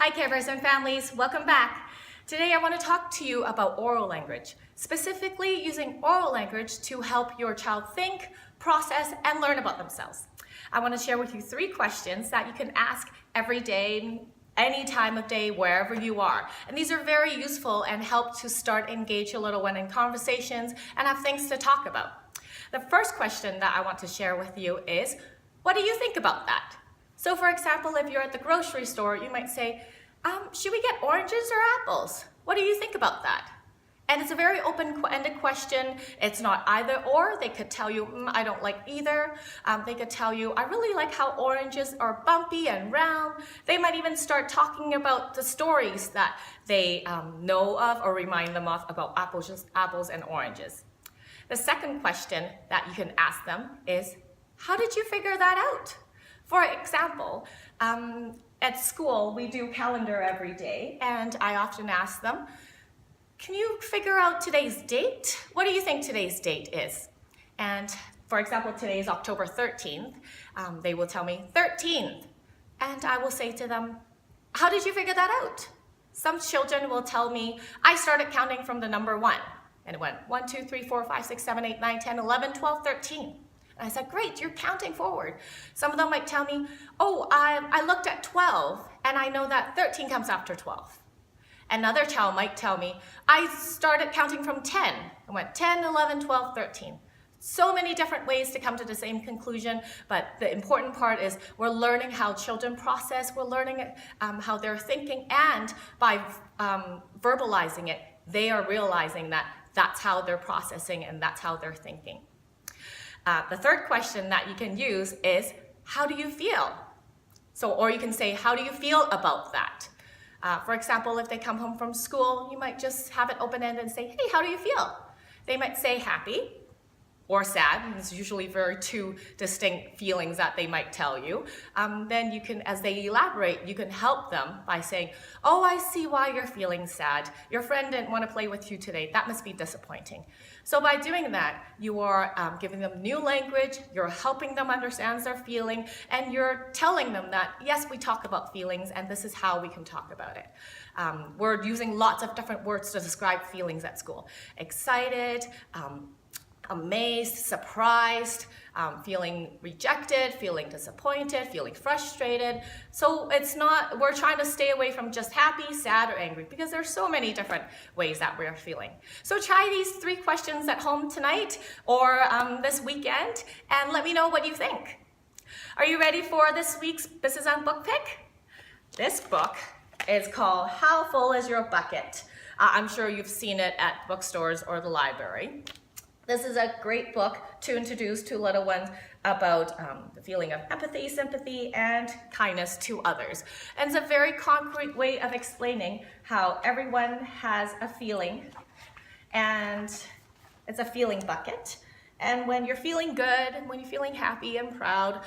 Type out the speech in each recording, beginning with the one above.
Hi caregivers and families, welcome back. Today I want to talk to you about oral language, specifically using oral language to help your child think, process, and learn about themselves. I want to share with you 3 questions that you can ask every day, any time of day, wherever you are. And these are very useful and help to start engage your little one in conversations and have things to talk about. The first question that I want to share with you is, what do you think about that? So for example, if you're at the grocery store, you might say, should we get oranges or apples? What do you think about that? And it's a very open-ended question. It's not either or. They could tell you, I don't like either. They could tell you, I really like how oranges are bumpy and round. They might even start talking about the stories that they know of or remind them of about apples and oranges. The second question that you can ask them is, how did you figure that out? For example, at school, we do calendar every day, and I often ask them, can you figure out today's date? What do you think today's date is? And for example, today is October 13th. They will tell me 13th. And I will say to them, how did you figure that out? Some children will tell me, I started counting from the number 1. And it went 1, 2, 3, 4, 5, 6, 7, 8, 9, 10, 11, 12, 13. And I said, great, you're counting forward. Some of them might tell me, oh, I looked at 12 and I know that 13 comes after 12. Another child might tell me, I started counting from 10 and went 10, 11, 12, 13. So many different ways to come to the same conclusion, but the important part is we're learning how children process, we're learning how they're thinking, and by verbalizing it, they are realizing that that's how they're processing and that's how they're thinking. The third question that you can use is, how do you feel? Or you can say, how do you feel about that? For example, if they come home from school, you might just have it open-ended and say, hey, how do you feel? They might say happy or sad. It's usually very 2 distinct feelings that they might tell you. Then you can, as they elaborate, you can help them by saying, oh, I see why you're feeling sad. Your friend didn't want to play with you today. That must be disappointing. So by doing that, you are giving them new language, you're helping them understand their feeling, and you're telling them that, yes, we talk about feelings, and this is how we can talk about it. We're using lots of different words to describe feelings at school. Excited, amazed, surprised, feeling rejected, feeling disappointed, feeling frustrated. So we're trying to stay away from just happy, sad, or angry, because there's so many different ways that we're feeling. So try these 3 questions at home tonight or this weekend, and let me know what you think. Are you ready for this week's This Is On Book Pick? This book is called How Full Is Your Bucket? I'm sure you've seen it at bookstores or the library. This is a great book to introduce to little ones about the feeling of empathy, sympathy, and kindness to others. And it's a very concrete way of explaining how everyone has a feeling, and it's a feeling bucket. And when you're feeling good, when you're feeling happy and proud,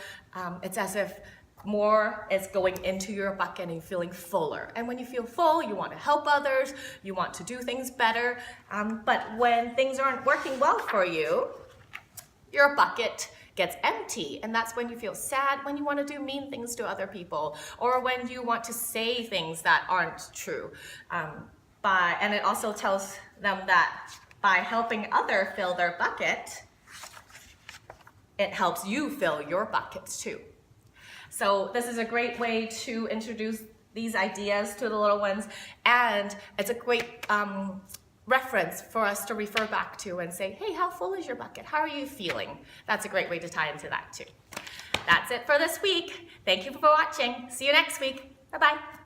it's as if more is going into your bucket and you're feeling fuller. And when you feel full, you want to help others, you want to do things better. But when things aren't working well for you, your bucket gets empty. And that's when you feel sad, when you want to do mean things to other people, or when you want to say things that aren't true. And it also tells them that by helping others fill their bucket, it helps you fill your buckets too. So this is a great way to introduce these ideas to the little ones, and it's a great reference for us to refer back to and say, hey, how full is your bucket? How are you feeling? That's a great way to tie into that too. That's it for this week. Thank you for watching. See you next week. Bye-bye.